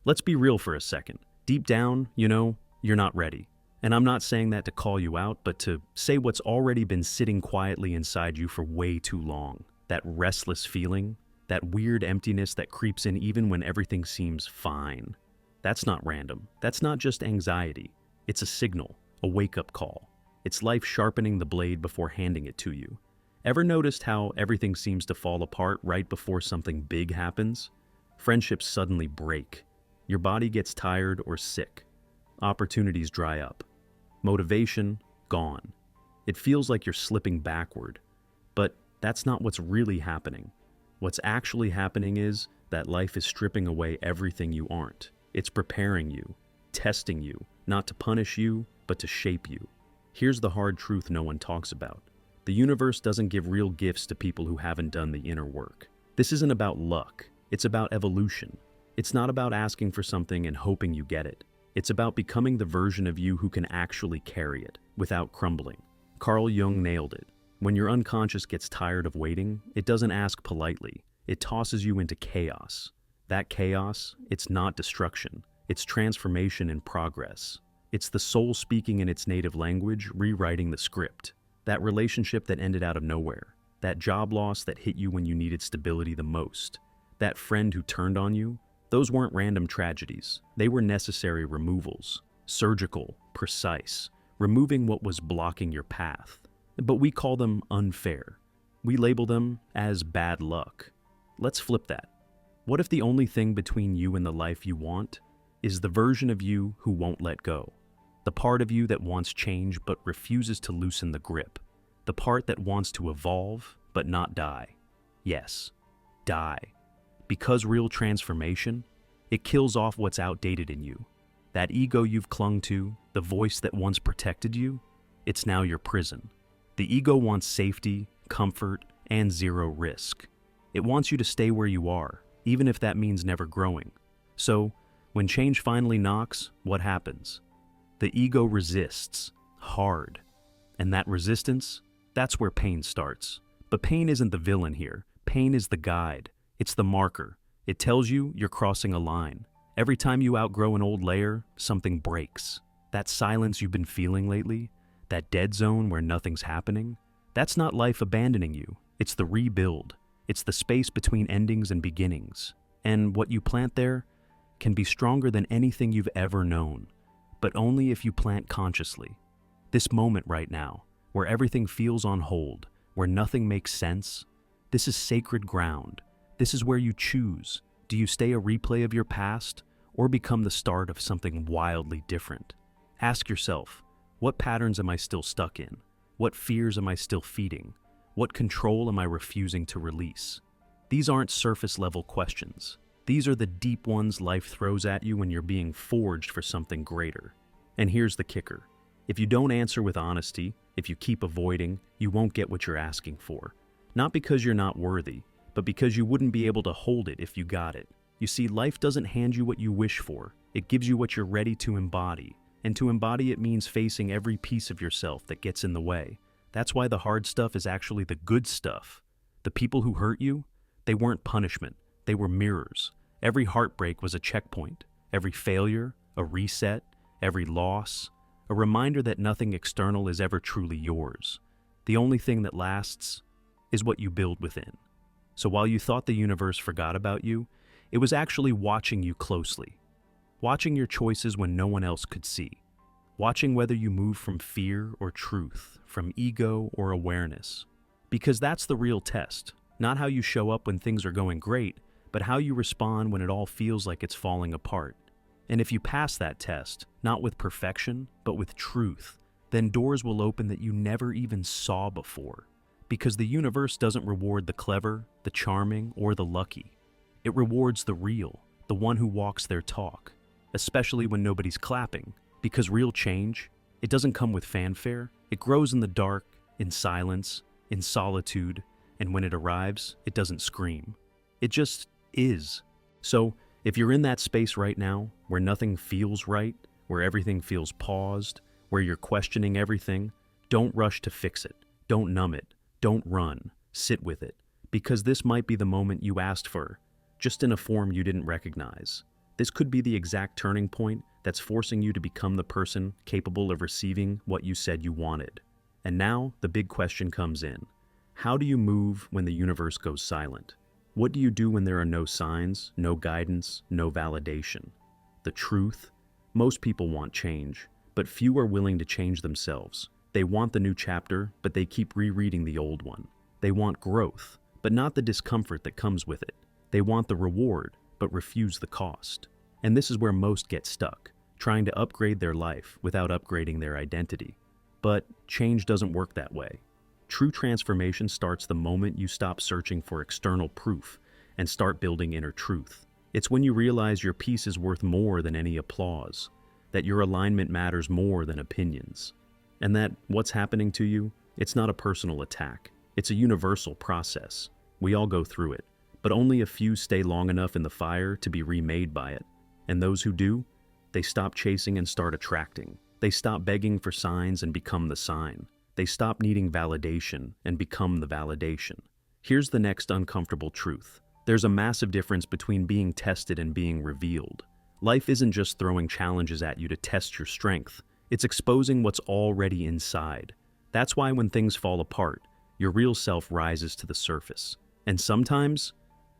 Let's be real for a second. Deep down, you're not ready. And I'm not saying that to call you out, but to say what's already been sitting quietly inside you for way too long. That restless feeling, that weird emptiness that creeps in even when everything seems fine. That's not random. That's not just anxiety. It's a signal, a wake-up call. It's life sharpening the blade before handing it to you. Ever noticed how everything seems to fall apart right before something big happens? Friendships suddenly break. Your body gets tired or sick. Opportunities dry up. Motivation, gone. It feels like you're slipping backward. But that's not what's really happening. What's actually happening is that life is stripping away everything you aren't. It's preparing you, testing you, not to punish you, but to shape you. Here's the hard truth no one talks about. The universe doesn't give real gifts to people who haven't done the inner work. This isn't about luck. It's about evolution. It's not about asking for something and hoping you get it. It's about becoming the version of you who can actually carry it, without crumbling. Carl Jung nailed it. When your unconscious gets tired of waiting, it doesn't ask politely. It tosses you into chaos. That chaos, it's not destruction. It's transformation in progress. It's the soul speaking in its native language, rewriting the script. That relationship that ended out of nowhere. That job loss that hit you when you needed stability the most. That friend who turned on you. Those weren't random tragedies. They were necessary removals. Surgical, precise. Removing what was blocking your path. But we call them unfair. We label them as bad luck. Let's flip that. What if the only thing between you and the life you want is the version of you who won't let go? The part of you that wants change but refuses to loosen the grip. The part that wants to evolve but not die. Yes, die. Because real transformation, it kills off what's outdated in you. That ego you've clung to, the voice that once protected you, it's now your prison. The ego wants safety, comfort, and zero risk. It wants you to stay where you are, even if that means never growing. So, when change finally knocks, what happens? The ego resists, hard. And that resistance, that's where pain starts. But pain isn't the villain here. Pain is the guide. It's the marker. It tells you you're crossing a line. Every time you outgrow an old layer, something breaks. That silence you've been feeling lately, that dead zone where nothing's happening, that's not life abandoning you. It's the rebuild. It's the space between endings and beginnings. And what you plant there can be stronger than anything you've ever known, but only if you plant consciously. This moment right now, where everything feels on hold, where nothing makes sense, this is sacred ground. This is where you choose. Do you stay a replay of your past or become the start of something wildly different? Ask yourself, what patterns am I still stuck in? What fears am I still feeding? What control am I refusing to release? These aren't surface-level questions. These are the deep ones life throws at you when you're being forged for something greater. And here's the kicker. If you don't answer with honesty, if you keep avoiding, you won't get what you're asking for. Not because you're not worthy, but because you wouldn't be able to hold it if you got it. You see, life doesn't hand you what you wish for. It gives you what you're ready to embody. And to embody it means facing every piece of yourself that gets in the way. That's why the hard stuff is actually the good stuff. The people who hurt you, they weren't punishment. They were mirrors. Every heartbreak was a checkpoint. Every failure, a reset. Every loss, a reminder that nothing external is ever truly yours. The only thing that lasts is what you build within. So while you thought the universe forgot about you, it was actually watching you closely. Watching your choices when no one else could see. Watching whether you move from fear or truth, from ego or awareness. Because that's the real test. Not how you show up when things are going great, but how you respond when it all feels like it's falling apart. And if you pass that test, not with perfection, but with truth, then doors will open that you never even saw before. Because the universe doesn't reward the clever, the charming, or the lucky. It rewards the real, the one who walks their talk, especially when nobody's clapping. Because real change, it doesn't come with fanfare. It grows in the dark, in silence, in solitude, and when it arrives, it doesn't scream. It just is. So, if you're in that space right now, where nothing feels right, where everything feels paused, where you're questioning everything, don't rush to fix it. Don't numb it. Don't run. Sit with it. Because this might be the moment you asked for, just in a form you didn't recognize. This could be the exact turning point that's forcing you to become the person capable of receiving what you said you wanted. And now, the big question comes in. How do you move when the universe goes silent? What do you do when there are no signs, no guidance, no validation? The truth? Most people want change, but few are willing to change themselves. They want the new chapter, but they keep rereading the old one. They want growth, but not the discomfort that comes with it. They want the reward, but refuse the cost. And this is where most get stuck, trying to upgrade their life without upgrading their identity. But change doesn't work that way. True transformation starts the moment you stop searching for external proof and start building inner truth. It's when you realize your peace is worth more than any applause, that your alignment matters more than opinions, and that what's happening to you, it's not a personal attack. It's a universal process. We all go through it, but only a few stay long enough in the fire to be remade by it. And those who do, they stop chasing and start attracting. They stop begging for signs and become the sign. They stop needing validation and become the validation. Here's the next uncomfortable truth. There's a massive difference between being tested and being revealed. Life isn't just throwing challenges at you to test your strength. It's exposing what's already inside. That's why when things fall apart, your real self rises to the surface. And sometimes,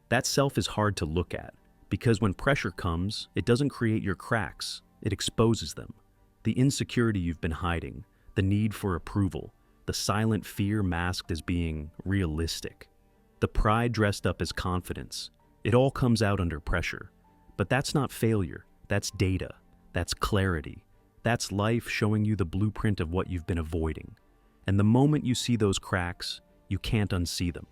that self is hard to look at, because when pressure comes, it doesn't create your cracks, it exposes them. The insecurity you've been hiding, the need for approval, the silent fear masked as being realistic, the pride dressed up as confidence. It all comes out under pressure. But that's not failure, that's data, that's clarity. That's life showing you the blueprint of what you've been avoiding. And the moment you see those cracks, you can't unsee them.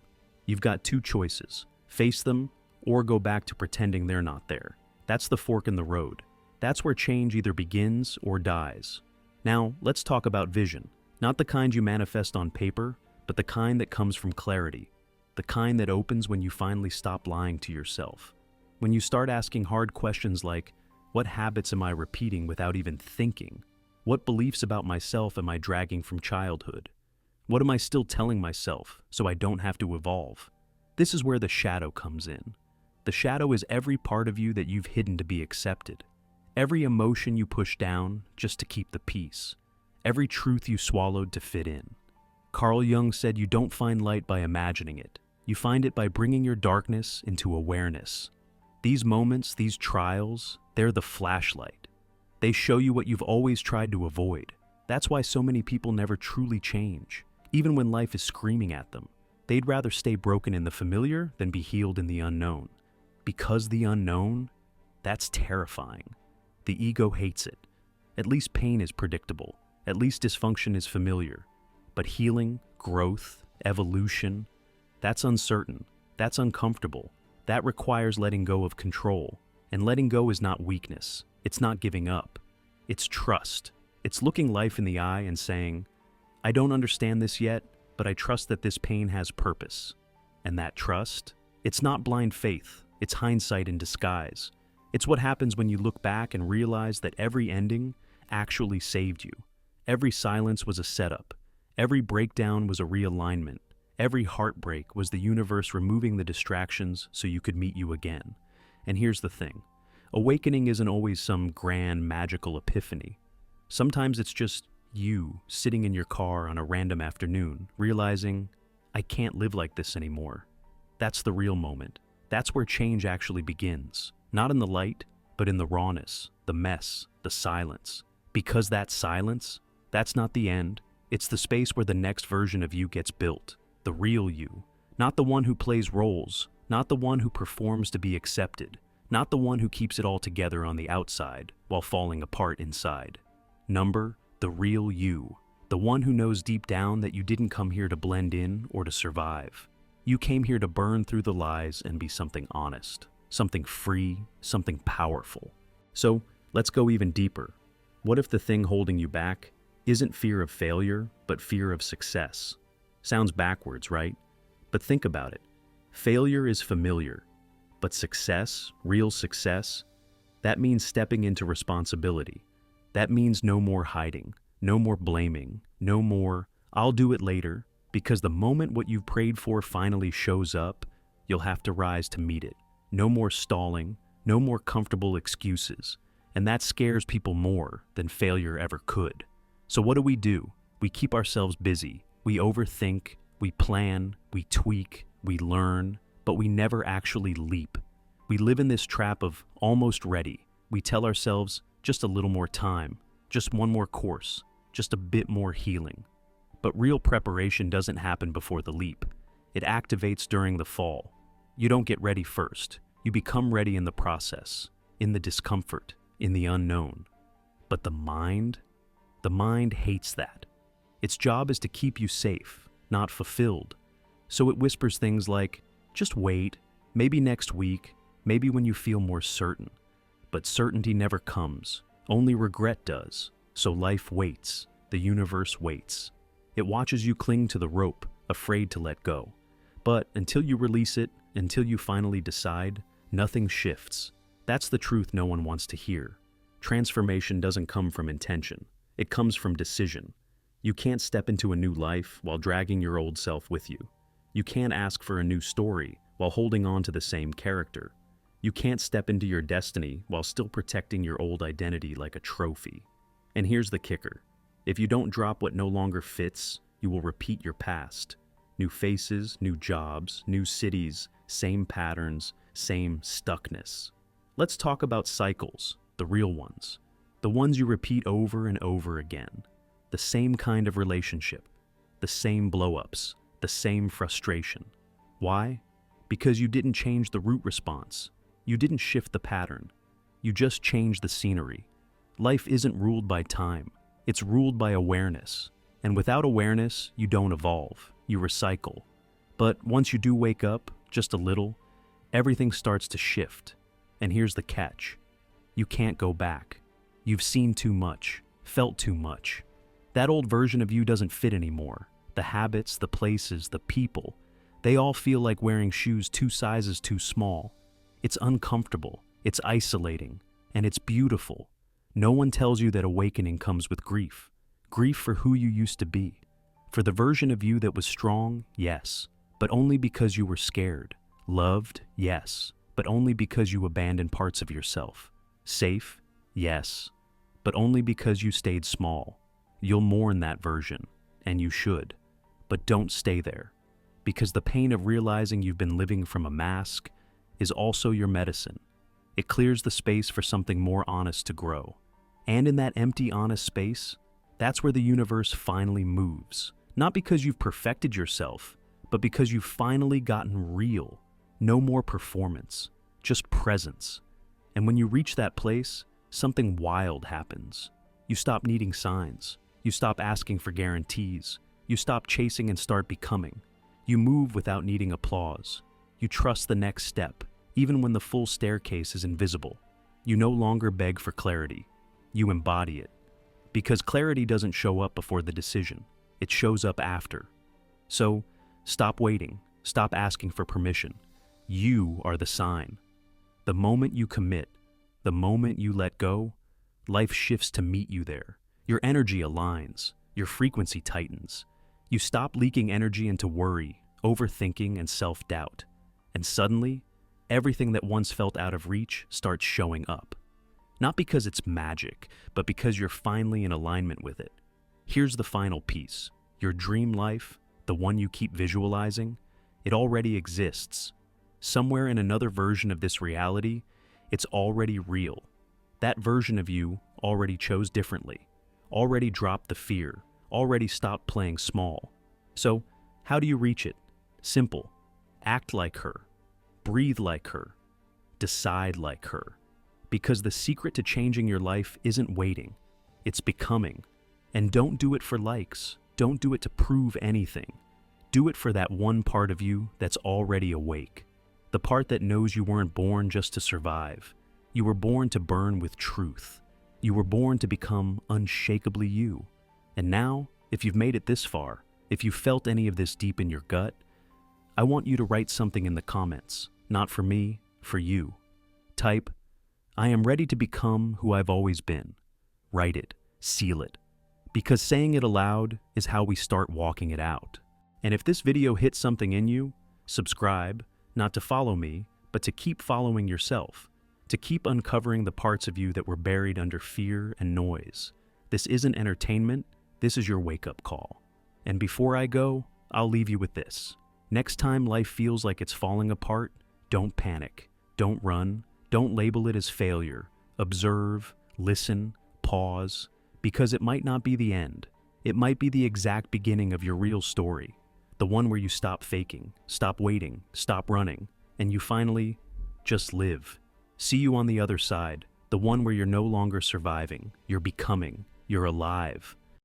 You've got two choices: face them or go back to pretending they're not there. That's the fork in the road. That's where change either begins or dies. Now, let's talk about vision. Not the kind you manifest on paper, but the kind that comes from clarity. The kind that opens when you finally stop lying to yourself. When you start asking hard questions like, what habits am I repeating without even thinking? What beliefs about myself am I dragging from childhood? What am I still telling myself so I don't have to evolve? This is where the shadow comes in. The shadow is every part of you that you've hidden to be accepted. Every emotion you push down just to keep the peace. Every truth you swallowed to fit in. Carl Jung said you don't find light by imagining it. You find it by bringing your darkness into awareness. These moments, these trials, they're the flashlight. They show you what you've always tried to avoid. That's why so many people never truly change. Even when life is screaming at them, they'd rather stay broken in the familiar than be healed in the unknown. Because the unknown, that's terrifying. The ego hates it. At least pain is predictable. At least dysfunction is familiar. But healing, growth, evolution, that's uncertain. That's uncomfortable. That requires letting go of control. And letting go is not weakness. It's not giving up. It's trust. It's looking life in the eye and saying, I don't understand this yet, but I trust that this pain has purpose. And that trust, it's not blind faith. It's hindsight in disguise. It's what happens when you look back and realize that every ending actually saved you. Every silence was a setup. Every breakdown was a realignment. Every heartbreak was the universe removing the distractions so you could meet you again. And here's the thing. Awakening isn't always some grand magical epiphany. Sometimes it's just you sitting in your car on a random afternoon, realizing, I can't live like this anymore. That's the real moment. That's where change actually begins. Not in the light, but in the rawness, the mess, the silence. Because that silence, that's not the end. It's the space where the next version of you gets built. The real you. Not the one who plays roles. Not the one who performs to be accepted. Not the one who keeps it all together on the outside while falling apart inside. Number, the real you. The one who knows deep down that you didn't come here to blend in or to survive. You came here to burn through the lies and be something honest. Something free, something powerful. So, let's go even deeper. What if the thing holding you back isn't fear of failure, but fear of success? Sounds backwards, right? But think about it. Failure is familiar, but success, real success, that means stepping into responsibility. That means no more hiding, no more blaming, no more, I'll do it later, because the moment what you've prayed for finally shows up, you'll have to rise to meet it. No more stalling, No more comfortable excuses. And that scares people more than failure ever could. So what do? We keep ourselves busy. We overthink, we plan, we tweak, we learn, but we never actually leap. We live in this trap of almost ready. We tell ourselves just a little more time, just one more course, just a bit more healing. But real preparation doesn't happen before the leap. It activates during the fall. You don't get ready first. You become ready in the process, in the discomfort, in the unknown. But the mind hates that. Its job is to keep you safe, not fulfilled. So it whispers things like, just wait, maybe next week, maybe when you feel more certain. But certainty never comes. Only regret does. So life waits. The universe waits. It watches you cling to the rope, afraid to let go. But until you release it, until you finally decide, nothing shifts. That's the truth no one wants to hear. Transformation doesn't come from intention. It comes from decision. You can't step into a new life while dragging your old self with you. You can't ask for a new story while holding on to the same character. You can't step into your destiny while still protecting your old identity like a trophy. And here's the kicker. If you don't drop what no longer fits, you will repeat your past. New faces, new jobs, new cities, same patterns, same stuckness. Let's talk about cycles, the real ones. The ones you repeat over and over again. The same kind of relationship. The same blow-ups. The same frustration. Why? Because you didn't change the root response. You didn't shift the pattern. You just changed the scenery. Life isn't ruled by time. It's ruled by awareness. And without awareness, you don't evolve. You recycle. But once you do wake up, just a little, everything starts to shift. And here's the catch. You can't go back. You've seen too much, felt too much. That old version of you doesn't fit anymore. The habits, the places, the people, they all feel like wearing shoes 2 sizes too small. It's uncomfortable, it's isolating, and it's beautiful. No one tells you that awakening comes with grief. Grief for who you used to be. For the version of you that was strong, yes, but only because you were scared. Loved, yes, but only because you abandoned parts of yourself. Safe, yes, but only because you stayed small. You'll mourn that version, and you should. But don't stay there, because the pain of realizing you've been living from a mask is also your medicine. It clears the space for something more honest to grow. And in that empty, honest space, that's where the universe finally moves. Not because you've perfected yourself, but because you've finally gotten real. No more performance, just presence. And when you reach that place, something wild happens. You stop needing signs. You stop asking for guarantees. You stop chasing and start becoming. You move without needing applause. You trust the next step, even when the full staircase is invisible. You no longer beg for clarity. You embody it. Because clarity doesn't show up before the decision. It shows up after. So, stop waiting. Stop asking for permission. You are the sign. The moment you commit, the moment you let go, life shifts to meet you there. Your energy aligns. Your frequency tightens. You stop leaking energy into worry, overthinking, and self-doubt. And suddenly, everything that once felt out of reach starts showing up. Not because it's magic, but because you're finally in alignment with it. Here's the final piece. Your dream life, the one you keep visualizing, it already exists. Somewhere in another version of this reality, it's already real. That version of you already chose differently, already dropped the fear, already stopped playing small. So, how do you reach it? Simple. Act like her. Breathe like her. Decide like her. Because the secret to changing your life isn't waiting. It's becoming. And don't do it for likes. Don't do it to prove anything. Do it for that one part of you that's already awake. The part that knows you weren't born just to survive. You were born to burn with truth. You were born to become unshakably you. And now, if you've made it this far, if you felt any of this deep in your gut, I want you to write something in the comments. Not for me, for you. Type, I am ready to become who I've always been. Write it. Seal it. Because saying it aloud is how we start walking it out. And if this video hit something in you, subscribe, not to follow me, but to keep following yourself. to keep uncovering the parts of you that were buried under fear and noise. This isn't entertainment, this is your wake-up call. And before I go, I'll leave you with this. Next time life feels like it's falling apart, don't panic, don't run, don't label it as failure. Observe, listen, pause, because it might not be the end. It might be the exact beginning of your real story, the one where you stop faking, stop waiting, stop running, and you finally just live. See you on the other side, the one where you're no longer surviving, you're becoming, you're alive.